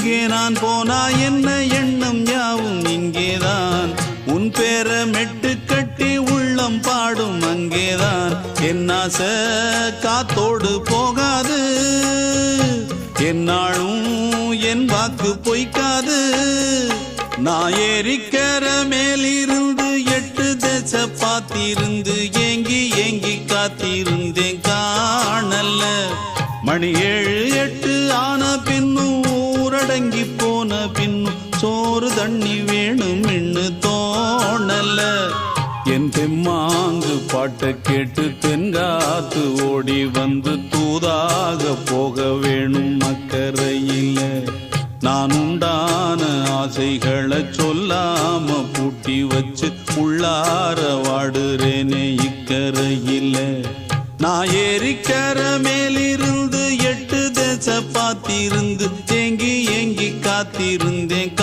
எங்கே நான் போனா என்ன எண்ணம் யாவும் இங்கேதான் உன் பேர மெட்டு கட்டி உள்ளம் பாடும் அங்கேதான் என் ஆசை காத்தோடு போகாது என்னாலும் என் வாக்கு பொய்க்காது நான் ஏரிக்கர மேலிருந்து 8 தேச பார்த்திருந்து ஏங்கி ஏங்கி காத்திருந்தேன் காணல்ல மணி 7 8 ஆன பின்னும் ஊரடங்கி போன பின்னும் சோறு தண்ணி வேணும் இன்னு தோணல்ல என் தெம்மாங்கு பாட்டை கேட்டு தென்காத்து ஓடி வந்து தூதாக போக வேணும் அக்கறையில நான் உண்டான ஆசைகளை சொல்லாம பூட்டி வச்சு உள்ளார வாடுறேனே இக்கரையில நான் ஏரிக்கர மேலிருந்து 8 தேச பார்த்திருந்து ஏங்கி ஏங்கி காத்திருந்தேன்